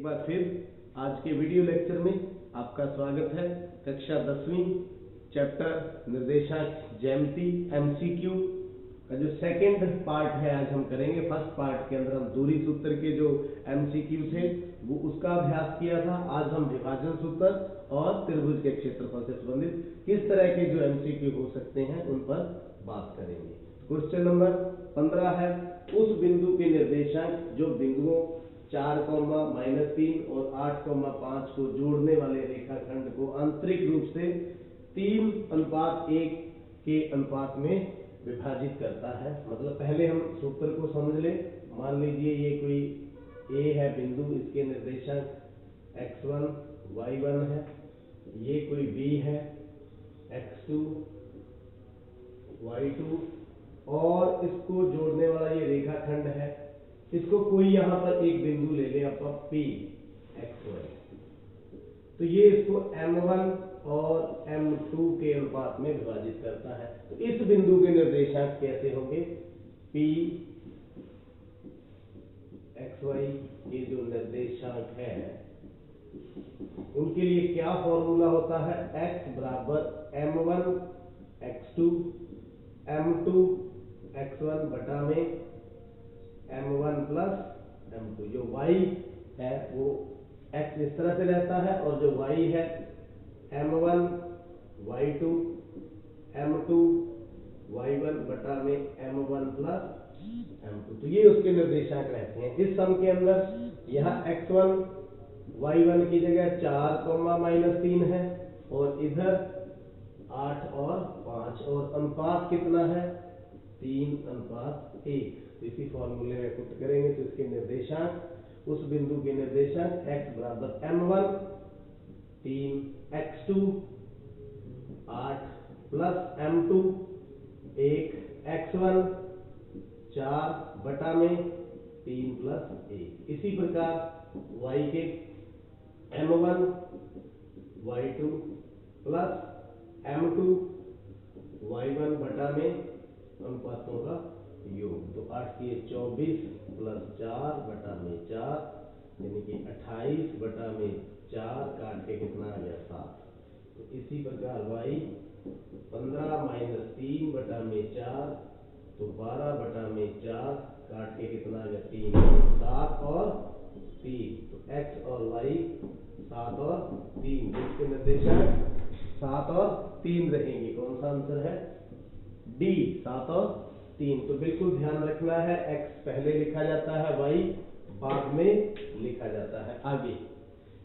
बार फिर आज के वीडियो लेक्चर में आपका स्वागत है। कक्षा 10वीं चैप्टर निर्देशांक ज्यामिति एमसीक्यू का जो सेकंड पार्ट है आज हम करेंगे। फर्स्ट पार्ट के अंदर हम दूरी सूत्र के जो एमसीक्यू थे वो उसका अभ्यास किया था। आज हम विभाजन सूत्र और त्रिभुज के क्षेत्रफल से संबंधित किस तरह के जो एमसीक्यू हो सकते हैं उन पर बात करेंगे। क्वेश्चन नंबर 15 है, उस बिंदु के निर्देशांक जो बिंदुओं 4, -3 और 8, 5 को जोड़ने वाले रेखाखंड को आंतरिक रूप से 3:1 के अनुपात में विभाजित करता है। मतलब पहले हम सूत्र को समझ ले। मान लीजिए ये कोई ए है बिंदु, इसके निर्देशांक x1 y1 है। ये कोई बी है x2 y2 और इसको जोड़ने वाला ये रेखाखंड है। इसको कोई यहाँ पर एक बिंदु ले ले आपका P xy, तो ये इसको M1 और M2 के अनुपात में विभाजित करता है। तो इस बिंदु के निर्देशांक कैसे होंगे? P xy के जो निर्देशांक है उनके लिए क्या फॉर्मूला होता है? x बराबर M1 x2 M2 x1 बटा में M1 प्लस M2। जो y है वो x इस तरह से रहता है और जो y है M1 y2 M2 y1 बटा में M1 प्लस M2। तो ये उसके निर्देशांक रहते हैं। इस सम के अंदर यहाँ x1 y1 की जगह 4, -3 है और इधर 8 और 5 और अनुपात कितना है? 3:1। इसी फॉर्मूले में पुट करेंगे तो इसके निर्देशांक, उस बिंदु के निर्देशांक x बराबर M1 3 x2 8 plus M2 1 x1 4 बटा में 3 प्लस 1। इसी प्रकार y के M1 y2 plus M2 y1 बटा में अनुपातों का योग। तो 8 की 24 प्लस 4 बटा में 4 यानी कि 28 बटा में 4 काट के कितना आ गया? 7। तो इसी प्रकार y 15 - 3 बटा में 4 तो 12 बटा में 4 काट के कितना आ गया? 3। 7 और 3 तो x और y 7 और 3। इसके निर्देशांक 7 और 3 रहेंगे। कौन सा आंसर है? डी 7 और 3। तो बिल्कुल ध्यान रखना है, x पहले लिखा जाता है, y बाद में लिखा जाता है। आगे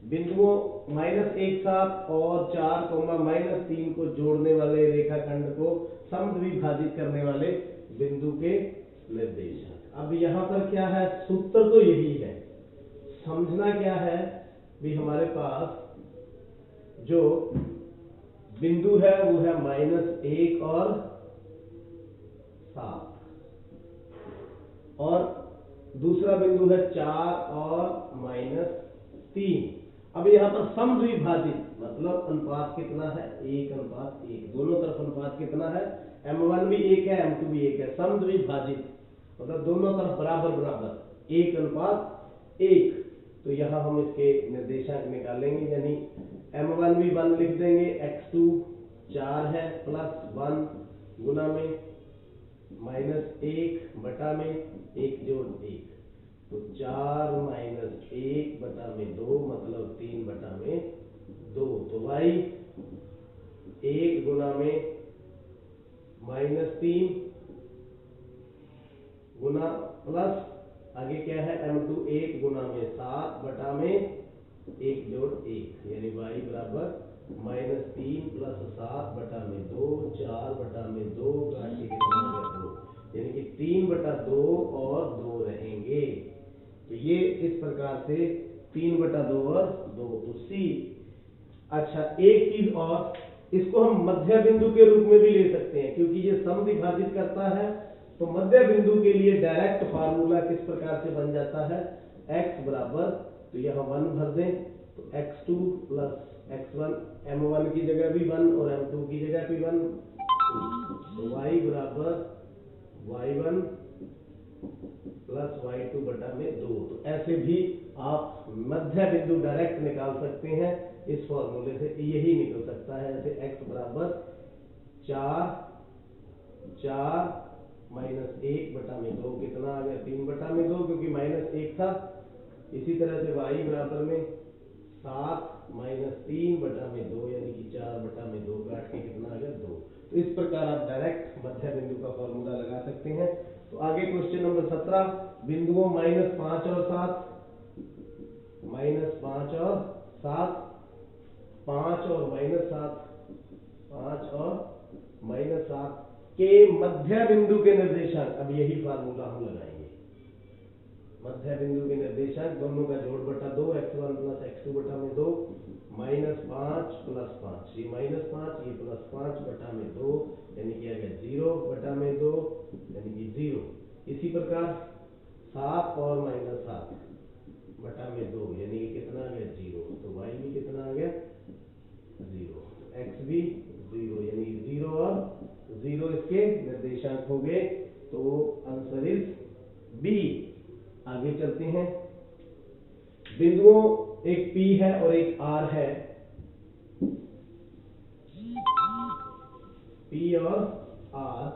बिंदुओं -1, 7 और 4, -3 को जोड़ने वाले रेखाखंड को समद्विभाजित करने वाले बिंदु के निर्देशांक। अब यहाँ पर क्या है? सूत्र तो यही है। समझना क्या है भी, हमारे पास जो बिंदु है वो है -1 और 7 और दूसरा बिंदु है 4 और -3। अब यहाँ पर समद्विभाजित मतलब अनुपात कितना है? 1:1। दोनों तरफ अनुपात कितना है? M1 भी 1 है, M2 भी 1 है। समद्विभाजित मतलब दोनों तरफ बराबर बराबर 1:1। तो यहाँ हम इसके निर्देशांक निकालेंगे, यानी M1 भी 1 लिख देंगे, x2 4 है प्लस 1 गुना में -1 बटा में 1 जोड़ 1 तो 4 - 1 बटा में 2 मतलब 3 बटा में 2। तो y 1 गुना में -3 गुना प्लस आगे क्या है? M2 1 गुना में 7 बटा में 1 जोड़ 1 यानी y बराबर -3 प्लस 7 बटा में 2 4 बटा में 2 काट के कितना आ गया? 2 यानी कि 3 बटा 2 और 2 रहेंगे। तो ये इस प्रकार से 3 बटा 2 और 2 तो C। अच्छा, एक चीज और, इसको हम मध्य बिंदु के रूप में भी ले सकते हैं क्योंकि ये समद्विभाजित करता है। तो मध्य बिंदु के लिए डायरेक्ट फार्मूला किस प्रकार से बन जाता है? x बराबर, तो यहाँ 1 भर दें तो x2 प्लस x1, M1 की जगह भी 1 और M2 की जगह भी 1 तो y बराबर y1 प्लस y2 बटा में 2। तो ऐसे भी आप मध्य बिंदु डायरेक्ट निकाल सकते हैं इस फॉर्मूले से, यही निकल सकता है। जैसे x बराबर 4 माइनस 1/2 कितना आ गया 3/2, क्योंकि -1 था। इसी तरह से y बराबर में 7 माइनस 3/2 यानी कि 4/2, काट के कितना आ गया 2। तो इस प्रकार आप डायरेक्ट मध्य बिंदु का फॉर्मूला लगा सकते हैं। तो आगे क्वेश्चन नंबर 17, बिंदुओं -5 और 7, -5 और 7, 5 और -7, 5 और -7 के मध्य बिंदु के निर्देशांक। अब यही फार्मूला हम लगाएंगे। मध्य बिंदु के निर्देशांक दोनों का जोड़ बटा 2, x1 प्लस x2/2, -5 प्लस 5, ये -5 ये +5/2, यानी कि आ गया 0/2, यानी कि 0। इसी प्रकार 7 और -7/2, यानी कि कितना आ गया 0। तो y भी कितना आ गया 0, तो x भी 0, यानी कि 0 और 0 इसके निर्देशांक हो गए। तो आंसर इज बी। आगे चलते हैं। बिंदुओं एक P है और एक R है। P और R,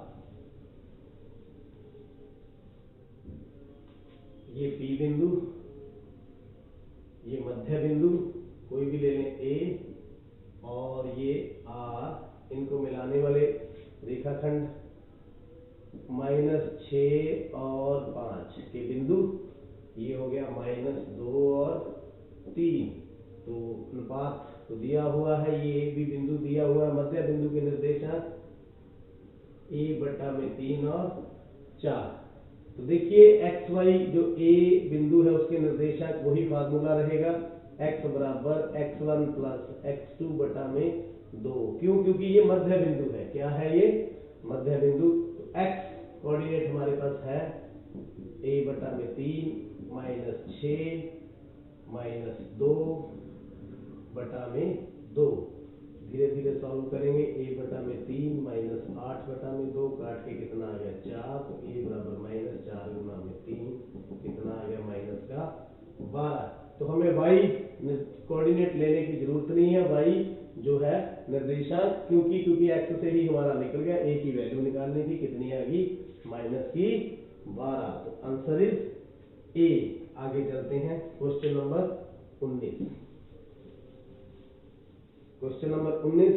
ये P बिंदु, ये मध्य बिंदु कोई भी ले लें A, और ये R, इनको मिलाने वाले रेखाखंड -6 और 5 के बिंदु, ये हो गया -2 और 3। तो अनुपात तो दिया हुआ है, ये एक भी बिंदु दिया हुआ है। मध्य बिंदु के निर्देशांक a/3 और 4। तो देखिए एक्स वाई जो ए बिंदु है उसके निर्देशांक वही फार्मूला रहेगा, x बराबर x1 प्लस x2/2। क्यों? क्योंकि ये मध्य बिंदु है। क्या है ये? मध्य बिंदु। तो x कोऑर्डिनेट हमारे पास है a/3 -6 -2/2। धीरे धीरे सॉल्व करेंगे। a/3 -8/2, काट के कितना आ गया 4। तो a बराबर -4 गुना में 3, कितना आ गया -12। तो हमें y कोऑर्डिनेट लेने की जरूरत नहीं है। y जो है निर्देशांक, क्योंकि x से ही हमारा निकल गया। a की वैल्यू निकालने की, कितनी आ गई -12। तो आंसर इज ए। आगे चलते हैं क्वेश्चन नंबर 19। क्वेश्चन नंबर 19,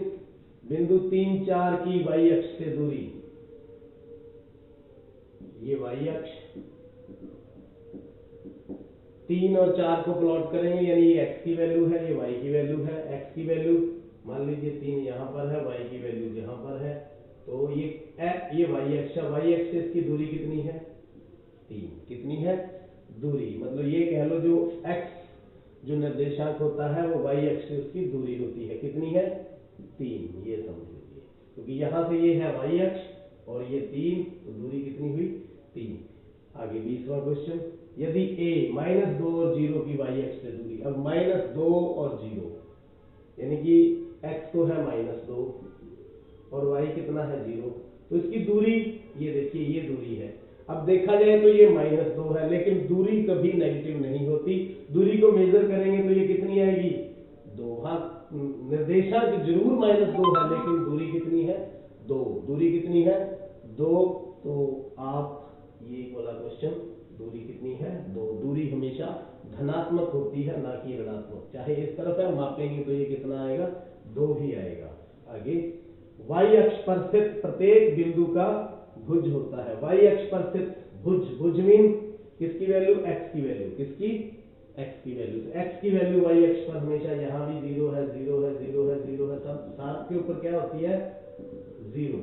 बिंदु 3, 4 की y अक्ष से दूरी, ये y अक्ष, 3 और 4 को प्लॉट करेंगे, यानी ये x की वैल्यू है, ये y की वैल्यू है। x की वैल्यू मान लीजिए 3 यहाँ पर है, y की वैल्यू यहाँ पर है। तो ये y अक्ष है, y अक्ष से इसकी दूरी कितनी है 3। कितनी है दूरी? मतलब ये कह लो जो x जो निर्देशांक होता है वो y अक्ष से उसकी दूरी होती है। कितनी है 3, ये समझ लीजिए। क्योंकि यहाँ से ये है y अक्ष और ये 3, तो दूरी कितनी हुई 3। आगे 20वां क्वेश्चन, यदि a -2 और 0 की y अक्ष से दूरी। अब -2 और 0 यानी कि x तो है -2 और y कितना है 0, तो इसकी दूरी ये देखिए ये दूरी है। अब देखा जाए तो ये -2 है, लेकिन दूरी कभी नेगेटिव नहीं होती। दूरी को मेजर करेंगे तो ये कितनी आएगी 2। हाँ, निर्देशांक जरूर -2 है, लेकिन दूरी कितनी है 2। दूरी कितनी है 2। तो आप ये वाला क्वेश्चन, दूरी कितनी है 2। दूरी हमेशा धनात्मक होती है, ना कि ऋणात्मक। चाहे इस तरफ है मापेंगे तो ये कितना आएगा 2 ही आएगा। आगे, y अक्ष पर स्थित प्रत्येक बिंदु का भुज होता है। y अक्ष पर स्थित भुज, भुज मीन किसकी वैल्यू x की वैल्यू, किसकी x की वैल्यू। तो x की वैल्यू y अक्ष पर हमेशा यहाँ भी 0 है, 0 है, 0 है, 0 है, सब 7 के ऊपर क्या होती है 0,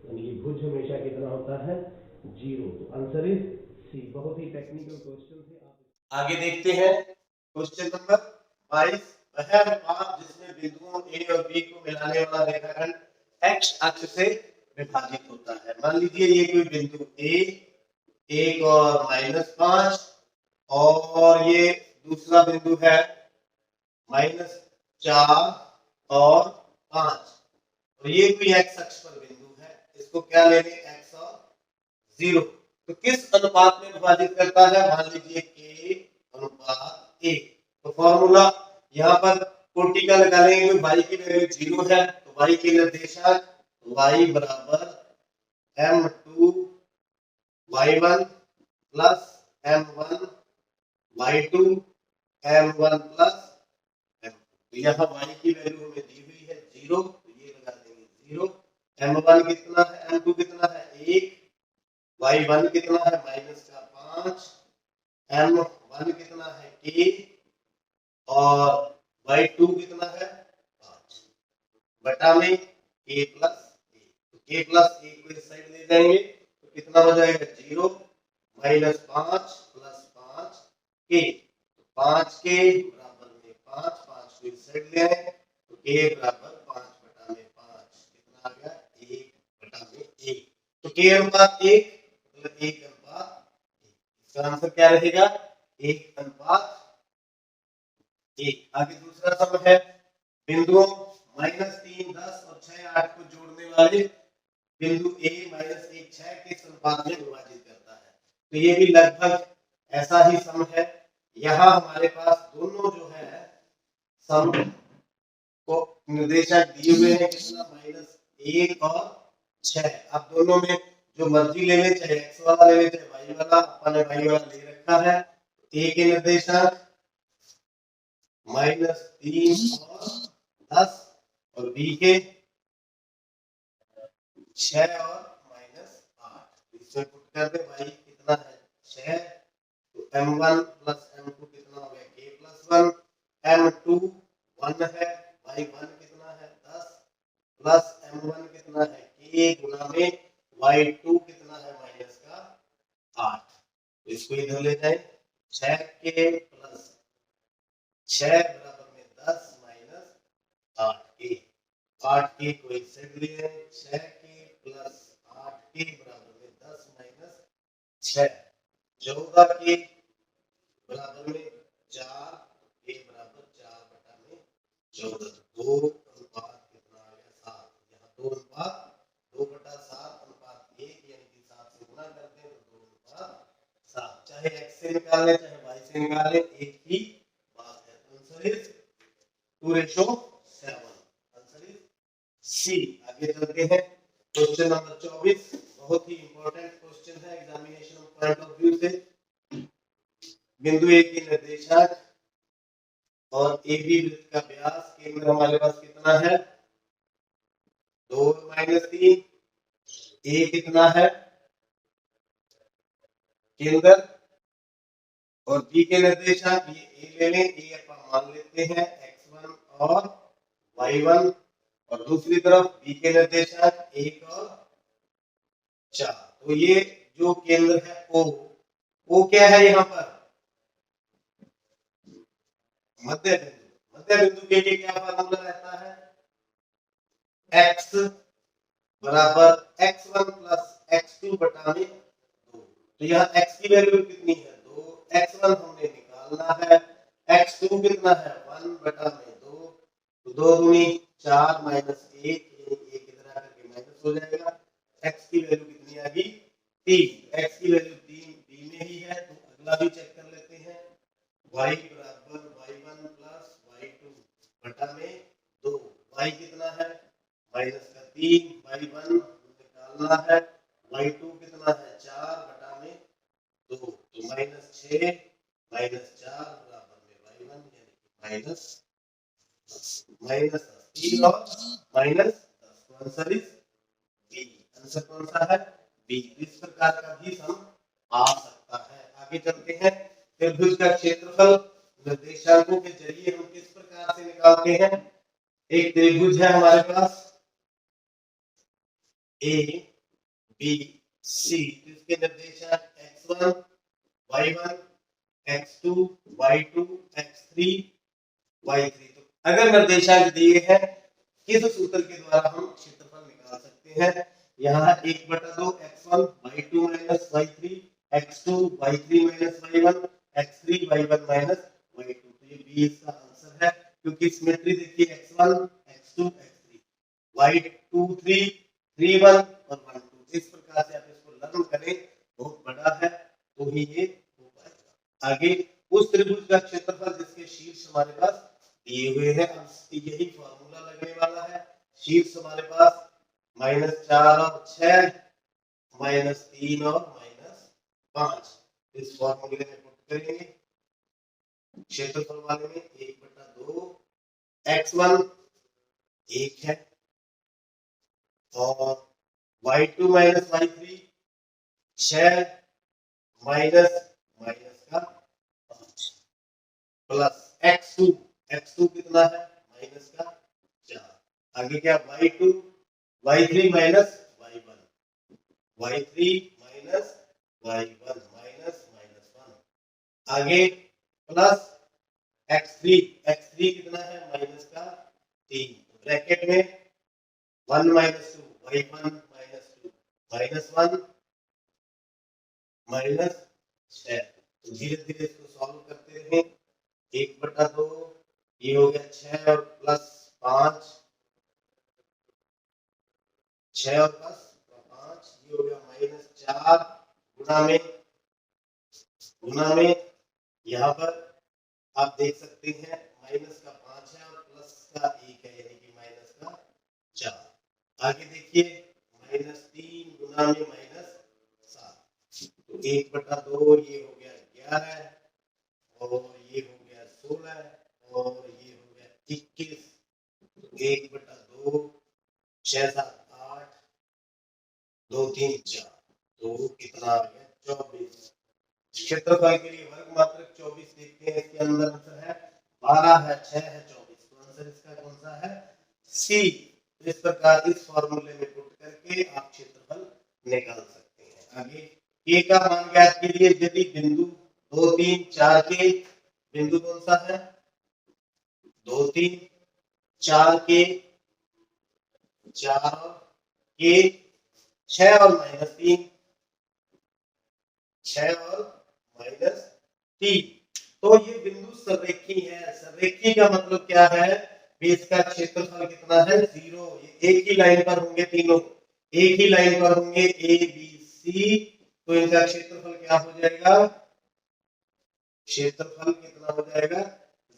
यानी कि भुज हमेशा कितना होता है 0। तो आंसर इज सी। बहुत ही टेक्निकल क्वेश्चन है। आगे देखते हैं क्वेश्चन नंबर 22, वह अनुपात जिसमें बिंदुओं a और b को मिलाने वाला रेखाखंड x अक्ष से विभाजित होता है। मान लीजिए ये कोई बिंदु a, 1 और -5, और ये दूसरा बिंदु है -4 और 5, और ये कोई x अक्ष पर बिंदु है। इसको क्या ले लें x और 0। तो किस अनुपात में विभाजित करता है? मान लीजिए k अनुपात 1। तो फॉर्मूला यहाँ पर कोटि का निकालेंगे, y की वैल्यू 0 है तो y के निर्देशांक y बराबर m2 y1 plus m1 y2 m1 plus m2। तो यहाँ y की वैल्यू हमें दी हुई है 0, तो ये लगा देंगे 0। m1 कितना है, m2 कितना है 1, y1 कितना है माइनस का 5, m1 कितना है k और y2 कितना है 5 बटा में k प्लस 1। तो k प्लस 1 को इस साइड ले जाएंगे तो कितना हो जाएगा 0 माइनस 5 प्लस 5 k। तो 5 k बराबर में 5, 5 को इस साइड ले आए तो k बराबर 5 बटा में 5 कितना आ गया 1 बटा में 1। तो k अनुपात 1 मतलब 1 अनुपात 1। इसका आंसर क्या रहेगा 1 अनुपात 1। आगे दूसरा सम है बिंदुओं -3, 10 और 6, 8 को जोड़ने वाले बिंदु a -1, 6 के अनुपात में विभाजित करता है। तो ये भी लगभग ऐसा ही सम है। यहाँ हमारे पास दोनों जो है सम को निर्देशांक दिए हुए हैं कितना -1 और 6। अब दोनों में जो मर्जी ले ले, चाहे x वाला ले ले चाहे y वाला, अपने y वाला ले रखा है। a के निर्देशांक -3 और 10 और b के 6 और -8। इसमें पुट कर दे y कितना है 6 तो m1 प्लस m2 कितना हो गया k प्लस 1, m2 1 है, y1 कितना है 10 प्लस m1 कितना है k गुना में y2 कितना है माइनस का 8। तो इसको इधर ले जाए 6k प्लस 6 बराबर में 10 माइनस 8k। 8k को इस साइड ले जाए 6k प्लस 8k बराबर में 10 माइनस 6 14k बराबर में 4 k बराबर 4 बटा में 14। 2 अनुपात कितना आ गया 7। यहाँ 2 अनुपात 2 बटा 7 अनुपात 1 यानी कि 7 से गुना करते हैं तो 2 अनुपात 7। चाहे x से निकाल ले चाहे y से निकाल ले एक ही बात है। तो answer is 2:7। Answer is C. आगे चलते हैं क्वेश्चन नंबर 24। बहुत ही इंपॉर्टेंट क्वेश्चन है एग्जामिनेशन पॉइंट ऑफ व्यू से। बिंदु ए के निर्देशांक और ए बी वृत्त का व्यास केंद्र हमारे पास कितना है 2 -3। ए कितना है केंद्र और बी के निर्देशांक ये ए ले लें, ए अपन मान लेते हैं x1 और y1 और दूसरी तरफ बी के निर्देशांक 1 और 4। तो ये जो केंद्र है ओ क्या है यहाँ पर मध्य बिंदु। मध्य बिंदु के लिए क्या फार्मूला रहता है x बराबर x1 प्लस x2 बटा में 2। तो यहाँ x की वैल्यू कितनी है 2, x1 हमने निकालना है, x2 कितना है 1 बटा में 2। तो 2 दूनी 4 माइनस 1 यानी 1 इधर आकर के माइनस हो जाएगा। x की वैल्यू कितनी आ गई 3। x की वैल्यू 3 डी में ही है तो अगला भी चेक कर लेते हैं y बराबर y1 प्लस y2 बटा में 2। y कितना है माइनस का 3, y1 निकालना है, y2 कितना है 4 बटा में 2। तो -6 -4 बराबर में y1 यानी कि माइनस 3 और -10। तो आंसर इज बी। आंसर कौन सा है बी। इस प्रकार का भी सम आ सकता है। आगे चलते हैं त्रिभुज का क्षेत्रफल निर्देशांकों के जरिए हम किस प्रकार से निकालते हैं। एक त्रिभुज है हमारे पास ए बी सी, इसके निर्देशांक x1 y1 x2 y2 x3 y3। तो अगर निर्देशांक दिए हैं किस सूत्र के द्वारा हम क्षेत्रफल निकाल सकते हैं। यहाँ 1/2 x1 y2 minus y3 x2 y3 minus y1 x3 y1 minus y2। तो ये बी इसका आंसर है क्योंकि सिमेट्री देखिए x1 x2 x3 y2 3 3 1 और 1 2। इस प्रकार से आप इसको लर्न करें बहुत बड़ा है तो ही ये हो पाएगा। आगे उस त्रिभुज का क्षेत्रफल जिसके शीर्ष हमारे पास दिए हुए हैं। अब यही फॉर्मूला लगने वाला है। शीर्ष हमारे पास -4 और 6, -3 और -5, इस फॉर्मूले में पुट करेंगे। क्षेत्रफल वाले में 1/2 x1 1 है और y2 - y3 6 माइनस का 5 प्लस x2 कितना है माइनस का 4। आगे क्या y2 y3 minus y1 minus y1 minus -1। आगे प्लस x3 कितना है माइनस का 3 ब्रैकेट में 1 - 2 y1 -2 -1 -6। तो धीरे धीरे इसको सॉल्व करते रहे। 1/2 ये हो गया 6 और प्लस 5, 6 और प्लस 5 ये हो गया -4 गुना में यहाँ पर आप देख सकते हैं माइनस का 5 है और प्लस का 1 है, यानी कि माइनस का 4। आगे देखिए -3 गुना में -7, तो 1/2 ये हो गया 11 और ये हो गया 16 और ये हो गया 21। 1/2 6 7 8 2 3 4, तो कितना आ गया 24। क्षेत्रफल के लिए वर्ग मात्रक 24 देखते हैं। इसके अंदर आंसर है 12 है 6 है 24, तो आंसर इसका कौन सा है सी। इस प्रकार इस फॉर्मूले में पुट करके आप क्षेत्रफल निकाल सकते हैं। आगे के का मान ज्ञात कीजिए यदि बिंदु 2 3 4 के बिंदु कौन सा है 2 3 4 के 4 के 6 और -3 6 और -3, तो ये बिंदु संरेखी है। संरेखी का मतलब क्या है, इसका क्षेत्रफल कितना है 0। ये एक ही लाइन पर होंगे, तीनों एक ही लाइन पर होंगे ए बी सी, तो इनका क्षेत्रफल क्या हो जाएगा, क्षेत्रफल कितना हो जाएगा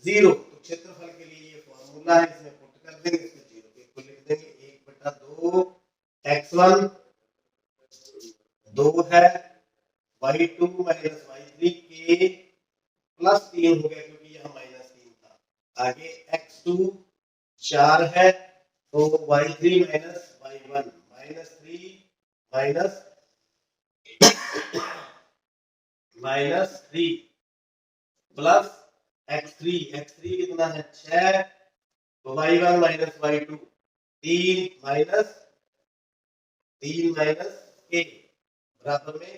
0। तो क्षेत्रफल के लिए ये फॉर्मूला है, इसमें पुट कर देंगे, इसमें 0 को लिख देंगे 1/2 x1 2 है y2 - y3 के प्लस 3 हो गया क्योंकि यहाँ -3 था। आगे x2 4 है तो y3 - y1 -3 प्लस x3 कितना है 6 तो y1 - y2 3 के बराबर में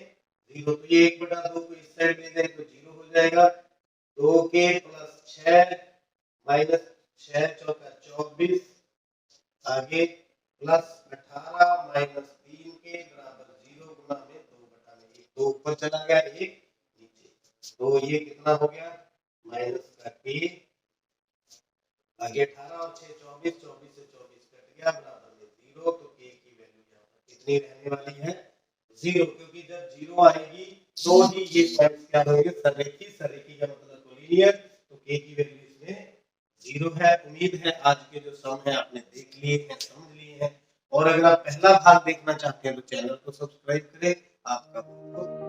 0। तो ये 1/2 को इस साइड ले जाए तो 0 हो जाएगा। 2 के प्लस 6 माइनस 6 चौका 24, आगे प्लस 18 -3 के बराबर 0 गुना में 2/1, 2 ऊपर चला गया 1 नीचे, तो ये कितना हो गया माइनस का k। आगे 18 और 6 24, 24 से 24 कट गया बराबर में 0, तो k की वैल्यू यहाँ पर कितनी रहने वाली है 0, क्योंकि जब 0 आएगी तो ही ये पॉइंट्स क्या होंगे संरेखी। संरेखी का मतलब कोलिनियर, तो k की वैल्यू इसमें 0 है। उम्मीद है आज के जो सम है आपने देख लिए हैं, समझ लिए हैं, और अगर आप पहला भाग देखना चाहते हैं तो चैनल को सब्सक्राइब करें। आपका बहुत